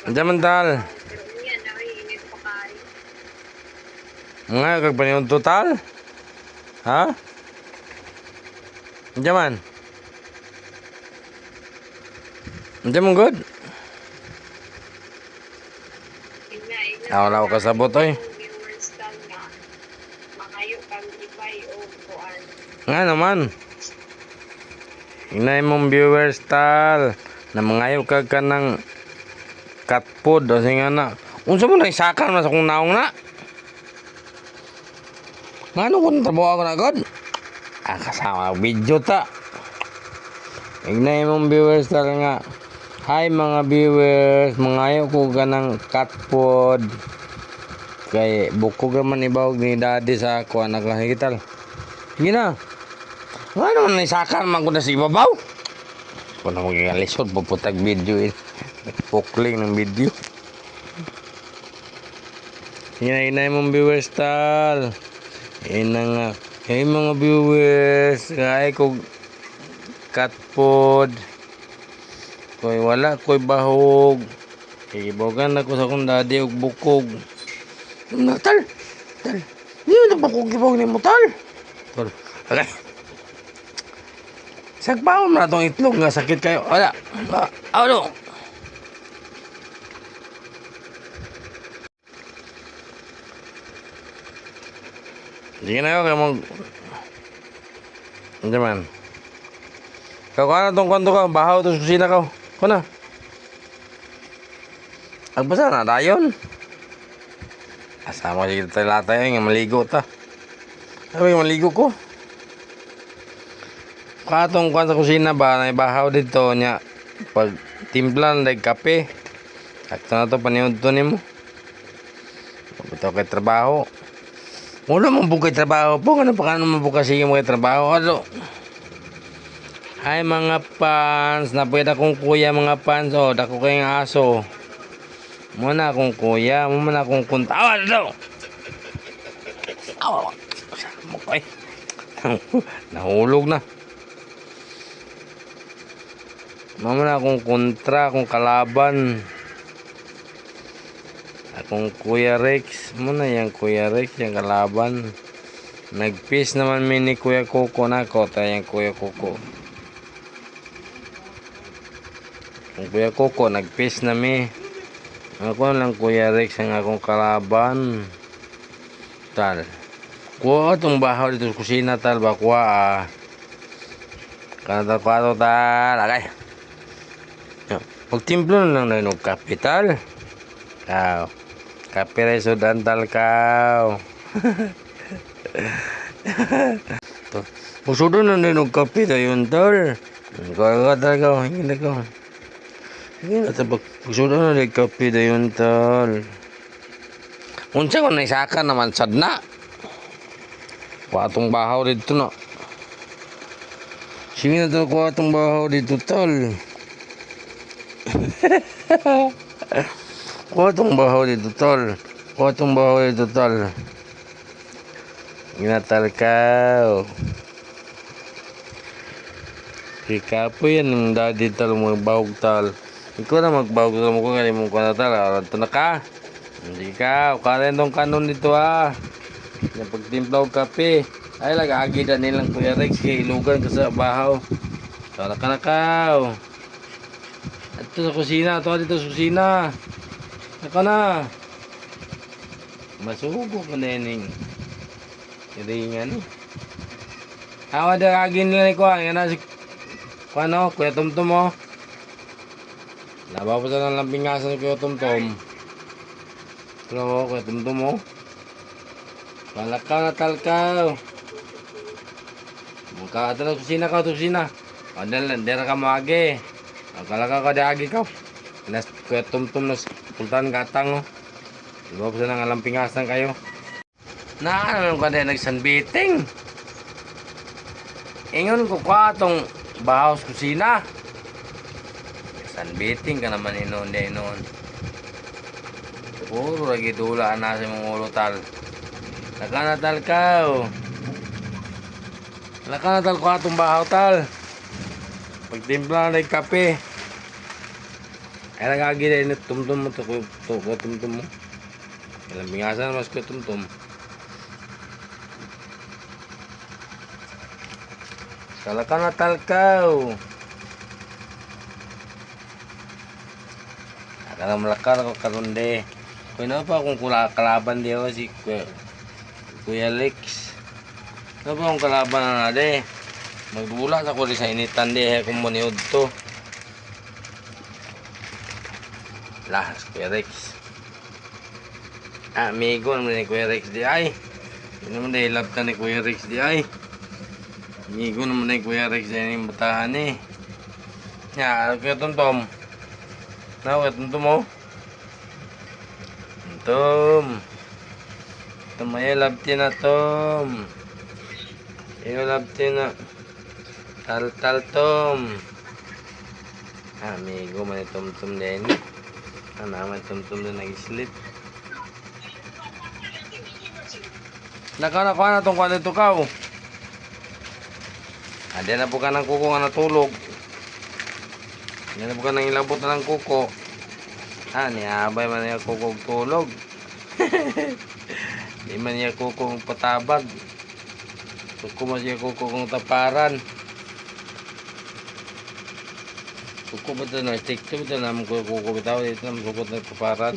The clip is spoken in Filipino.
Andiyan tal. Mga kagpaniyon total? Ha? Andiyan man? Andiyan man good? Wala ko kasabot oy. Nga naman. Inay mong viewer style na mangayo ka ng cat food o singa na. Unsa mo na isakan mas akong naong na? Ngano ko trabaho ako na god? Kasama video ta. Inay mong viewer style nga. Hi mga viewers, mangayo ko ka ng cat food. Kay buko man ibawag ni daddy sa ako anak lang higital. Sige na. Ano man isakan man ko na si ibabaw. Kung na magigalisod puputag video pukling ng video. Hinay mong viewers tal. Ina nga. Hey mga viewers, ay ko cat food. Koy wala koy bahog. Ibogan ako sa akong daddy og bukog. Tal. Di mo na bukog ibog ni mo tal. Tal. Okay. Sagpaon mo na itong itlog nga sakit kayo. Wala. Ano? Hindi na ako kayo mag... Hindi man. Kau na itong kwento ka. Bahaw ito sa kusina ka. Kau na. Agbasa na dayon. Asama siya tayo lahat tayo nga maligo ta. Sabi maligo ko. Katong kwan sa kusina ba, naibahaw dito niya. Pag timplan, kape. Sakto na to, paniod to ni mo. Pagkita kay trabaho. Wala mong bukay trabaho po. Ano pa ka naman bukas sige mo kay trabaho? Ano? Hi mga fans. Napagkita kong kuya mga fans. O, dako kayong aso. Muna akong kuya. Muna akong kunta. Ano? Okay. Nahulog na. Mama akong kontra, akong kalaban. Akong Kuya Rex. Muna yung Kuya Rex, yung kalaban. Nag-peace naman mini Kuya Coco na ako. Tayong Kuya Coco. Ang Kuya Coco, nag-peace na mi. Ako lang Kuya Rex, ang akong kalaban. Tal. Kuha itong bahaw dito sa kusina tal. Bakwa Kanatal tal. Okay. Pagtimplo na lang ng kapital. Kape reso dantal kao. Pusudo na ng kape dayon tal. Kaya talaga hindi na ko. Hindi na tabag. Pusudo na ng kape dayon tal. Unsa ko na isaka naman sad na. Kuatong bahaw dito na. Sige na to kuatong bahaw dito tal. Kuatong bahaw dito tol. Kuatong bahaw dito tol. Ginatal ka. Ika po yan ng daddy tol mo magbahog tol. Ikaw na magbahog tol mo kung galing mo ka na tol. Ito na ka. Hindi ka. Ukarin tong kanon dito ha. Yung pagtimplaw kape. Ay lagagi na nilang Kuya Rex. Kaya ilugan ka sa bahaw. Ito na ka na ka. Ito sa kusina, ito dito sa kusina. Naka na. Masugo pa na yan. Kiringan eh. Awa da kagin nila ni Kuya. Yan na si Kuya Tumtum mo. Labaw pa sa ng lampingasan ni Kuya Tumtum. Ito mo, Kuya Tumtum mo. Palakaw na talkaw. Mukha ito na kusina ka, ito kusina. O dala ka maagi. Kalaka ka daagi ka. Nas Kuya Tumtum nas pultan gatang oh. Diba po sa nang alampingasan kayo. Naano ka din nagsanbiting. Ingon ko ka itong bahaw sa kusina. Sanbiting ka naman inon din inon. Puro lagi dula na sa mong ulo tal. Nakanatal ka oh. Nakanatal ko itong bahaw tal. Pagtimpla na kape. Kaya nagagila ini tumtum mo to ko tumtum mo. Kaya bingasan mas ko tumtum. Kala ka natalkaw. Akala malakar ako karon de. Kung na pa kung kalaban di ako si Kuya Lex. Ano pa kung kalaban na de. Magdula sa ko sa initan de kung maniod to. Lahas Kuya Rex. Amigo naman ni Kuya Rex di ay. Yun naman dahil love ka ni Kuya Rex di ay. Amigo naman ni Kuya Rex di ay yung batahan eh. Ya, Kuya Tumtum. Na, Kuya Tumtum mo. Tumtum. Tumaya love na Tum. Iyo love na. Tal Tum. Amigo man ni Tumtum din. Naman Tumtum din nag-sleep. Nakakuha na itong kwan ito ka. Hindi na po ka ng kuko nga natulog. Hindi na po ka ng ilabot na ng kuko. Niabay man niya kuko tulog. Di man niya kuko patabag. Kuko man siya kuko kong taparan. Kuko ba ito na? Stick to ba ito naman kuko bitaw? Dito naman kuko na taparan.